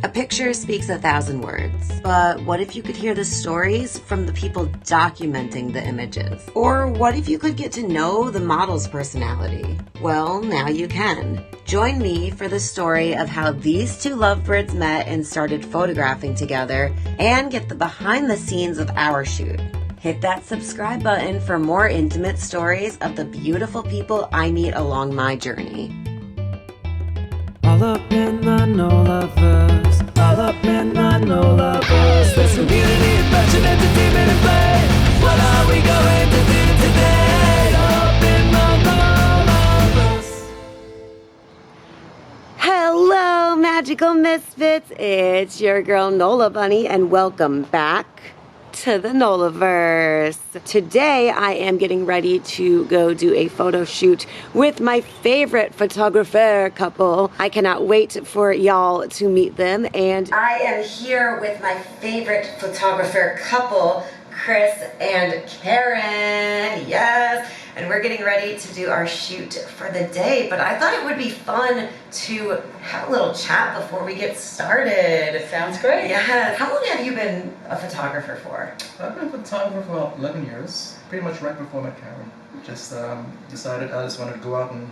A picture speaks 1,000 words, but what if you could hear the stories from the people documenting the images? Or what if you could get to know the model's personality? Well, now you can. Join me for the story of how these two lovebirds met and started photographing together, and get the behind the scenes of our shoot. Hit that subscribe button for more intimate stories of the beautiful people I meet along my journey. All up in the Nolaverse, all up in the Nolaverse. There's community and passion, entertainment and play. What are we going to do today? Up in the Nolaverse. Hello, magical misfits. It's your girl Nola Bunny, and welcome back to the Nolaverse. Today I am getting ready to go do a photo shoot with my favorite photographer couple. I cannot wait for y'all to meet them, and I am here with my favorite photographer couple, Chris and Caryn. Yes, and we're getting ready to do our shoot for the day, but I thought it would be fun to have a little chat before we get started. Sounds great. Yes. How long have you been a photographer for? I've been a photographer for about 11 years, pretty much right before I met Caryn. Just decided I just wanted to go out and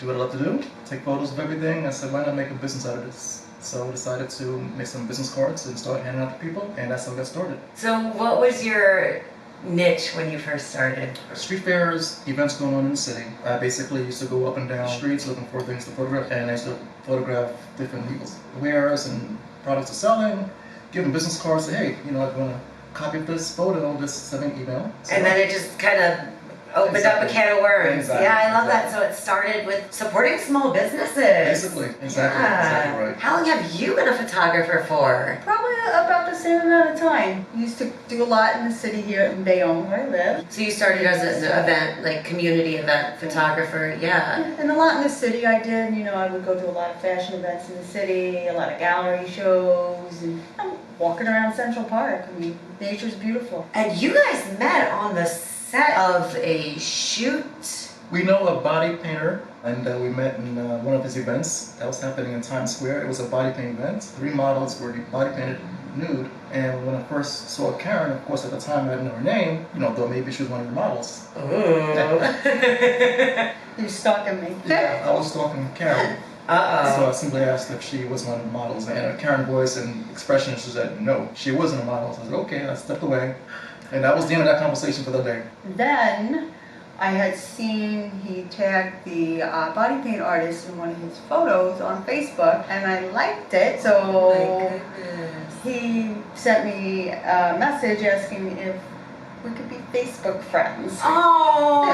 do what I love to do, take photos of everything. I said, why not make a business out of this? So I decided to make some business cards and start handing out to people, and that's how I got started. So what was your niche when you first started? Street fairs, events going on in the city. I basically used to go up and down streets looking for things to photograph, and I used to photograph different people's wares and products they're selling, give them business cards, say, hey, you know, I want to copy this photo, just send me an email. So, and then it just kind of opened up a can of worms. Exactly. Yeah, I love that. So it started with supporting small businesses. Basically, exactly right. How long have you been a photographer for? Probably about the same amount of time. Used to do a lot in the city here in Bayonne, where I live. So you started as an event, like community event photographer, yeah. And a lot in the city I did. You know, I would go to a lot of fashion events in the city, a lot of gallery shows, and I'm walking around Central Park. I mean, nature's beautiful. And you guys met on the set of a shoot. We know a body painter, and we met in one of his events that was happening in Times Square. It was a body paint event. 3 models were body painted nude, and when I first saw Caryn, of course at the time I didn't know her name, you know, thought maybe she was one of the models. Ooh. You're stalking me. Yeah, I was stalking Caryn. Uh-oh. So I simply asked if she was one of the models, and her Caryn voice and expression, she said no, she wasn't a model. So I said okay, I stepped away. And that was the end of that conversation for the day. Then I had seen he tagged the body paint artist in one of his photos on Facebook, and I liked it. So Oh my goodness. he sent me a message asking if we could be Facebook friends. Oh,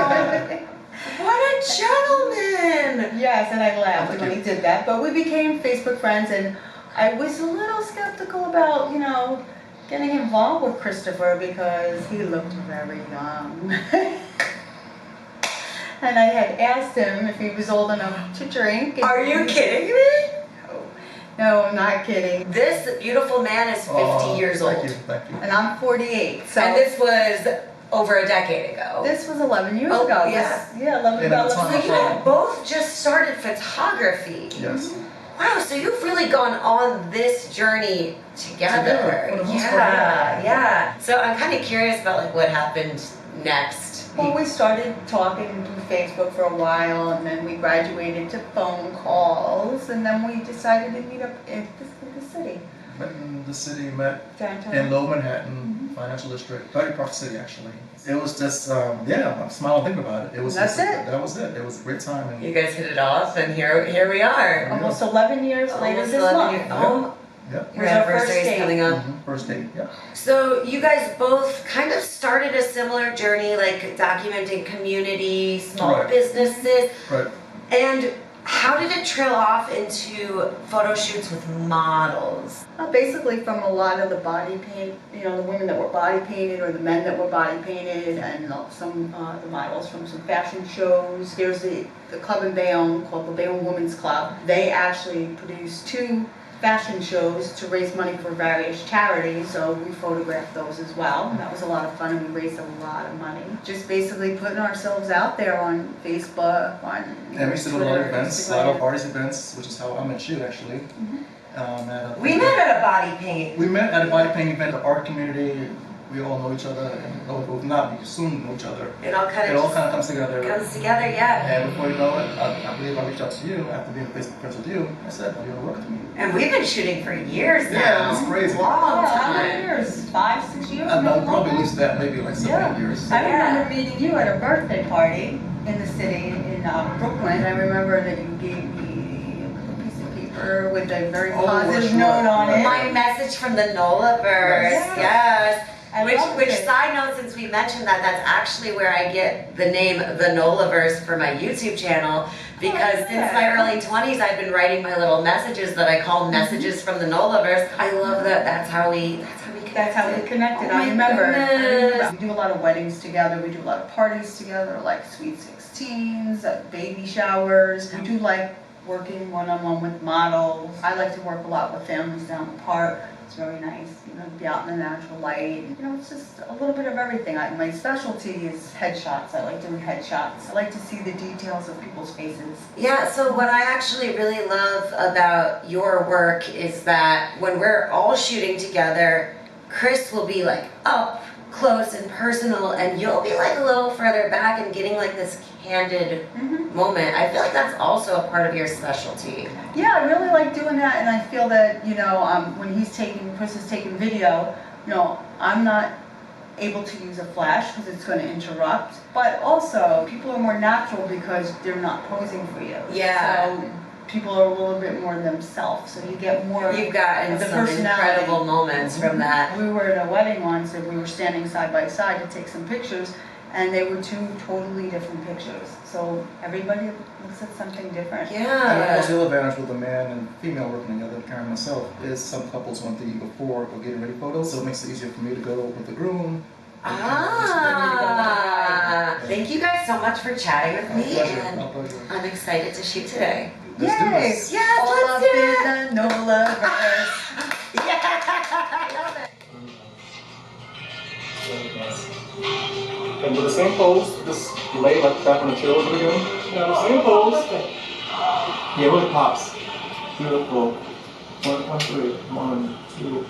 what a gentleman! Yes, and I laughed when he did that. But we became Facebook friends, and I was a little skeptical about, you know, getting involved with Christopher because he looked very young. And I had asked him if he was old enough to drink. Are you kidding me? No, I'm not kidding. This beautiful man is 50 years old. Thank you. And I'm 48. So And this was over a decade ago. this was 11 years Oh, ago. yeah. Yeah, 11 Yeah, about that's 11 So years you ago. had both just started photography. Yes. Wow, so you've really gone on this journey together. For the most part, Yeah. So I'm kind of curious about like what happened next. Well, we started talking through Facebook for a while, and then we graduated to phone calls, and then we decided to meet up in the city. Met in the city, met Downtown. in Lower Manhattan, financial district, 30 Park City actually. It was just, I'm smiling thinking about it. It was That's just, it. That was it. It was a great time. And You guys hit it off, and here we are. Almost 11 years later Almost this 11 month. years. Oh, Yep. your It was our first anniversary is date. coming up. First date, yeah. So you guys both kind of started a similar journey, like documenting community, small Right. businesses. Right. And how did it trail off into photo shoots with models? Basically from a lot of the body paint, you know, the women that were body painted or the men that were body painted, and some the models from some fashion shows. There's the club in Bayonne called the Bayonne Women's Club. They actually produced 2 fashion shows to raise money for various charities, so we photographed those as well. And that was a lot of fun, and we raised a lot of money. Just basically putting ourselves out there on Facebook, on And we used to go to a lot of Twitter, events, a lot of Instagram. artist events, which is how I met you actually. We met at a body paint. We met at a body painting event, the art community. We all know each other, and if not, we soon know each other. It all kind of comes together. Yeah. And before you know it, I believe I reached out to you after being face to face with you. I said, "You want to work with me?" And we've been shooting for years now. Yeah, it's crazy. Long How many time. years? 5, 6 years? No, probably at least that, maybe like 7 years. I remember meeting you at a birthday party in the city in Brooklyn. I remember that you gave me a piece of paper with a very positive note on it. My message from the Nolaverse. Yes. Which side note, since we mentioned that, that's actually where I get the name The Nolaverse for my YouTube channel, because since my early 20s I've been writing my little messages that I call messages from the Nolaverse. I love that. That's how we connected. That's how we connected. I remember. We do a lot of weddings together. We do a lot of parties together, like sweet 16s, baby showers. We do like working one-on-one with models. I like to work a lot with families down the park. It's very nice, you know, to be out in the natural light. You know, it's just a little bit of everything. My specialty is headshots. I like doing headshots. I like to see the details of people's faces. Yeah, so what I actually really love about your work is that when we're all shooting together, Chris will be like up close and personal, and you'll be like a little further back and getting like this candid moment. I feel like that's also a part of your specialty. Yeah, I really like doing that, and I feel that, you know, when Chris is taking video, you know, I'm not able to use a flash because it's going to interrupt, but also people are more natural because they're not posing for you. Yeah. So people are a little bit more themselves, so you get more. You've gotten the some personality. incredible moments from that. We were at a wedding once, and we were standing side by side to take some pictures, and they were two totally different pictures. So everybody looks at something different. Yeah. And also the other advantage with a man and female working together, Karen and myself, is some couples want the before or getting ready photos, so it makes it easier for me to go with the groom. Thank you guys so much for chatting with me, and My pleasure. I'm excited to shoot today. Let's do this. Yes, All let's up do it. in the Nolaverse. And with the same pose, just lay like back on the chair a little bit again. Yeah, the same pose. Yeah, really pops. Beautiful. 1, 3, 1, 2.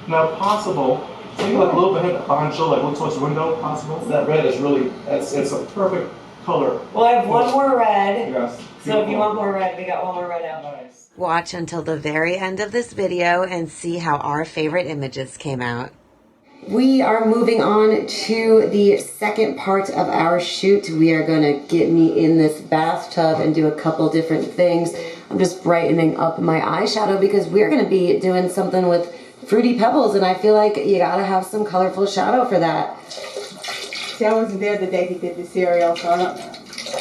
Now, possible. Take like a little bit behind the shoulder, like look towards the window. Possible. That red is really. It's a perfect color. Well, I have one more red. Yes. So if you want more red, we got one more red out. Nice. Watch until the very end of this video and see how our favorite images came out. We are moving on to the second part of our shoot. We are going to get me in this bathtub and do a couple different things. I'm just brightening up my eyeshadow because we're going to be doing something with Fruity Pebbles, and I feel like you got to have some colorful shadow for that. See, I wasn't there the day he did the cereal, so I don't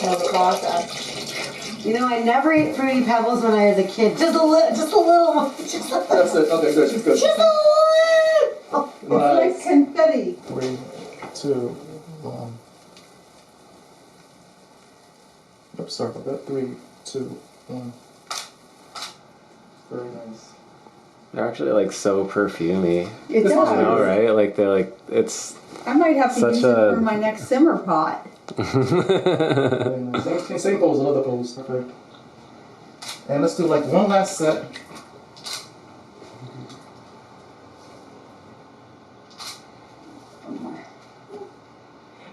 know the process. You know, I never ate Fruity Pebbles when I was a kid. Just a little. That's it. Okay, good. She's good. Just a little. It's like confetti. 3, 2, 1. Oops, sorry about that. 3, 2, 1. Very nice. They're actually like so perfumey. It I does. know, right? Like they're like it's. I might have to Such use it a- for my next simmer pot. Very nice. Same pose, another pose. Perfect. And let's do like one last set.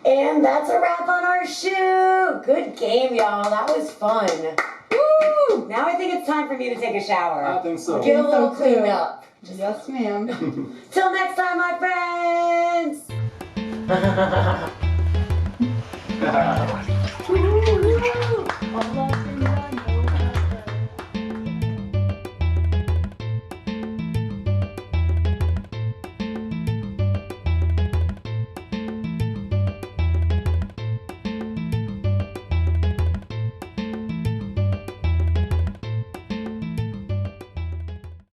And that's a wrap on our shoot. Good game, y'all. That was fun. Woo! Now I think it's time for me to take a shower. I think so. Get a little cleaned up. Yes, ma'am. Till next time, my friends.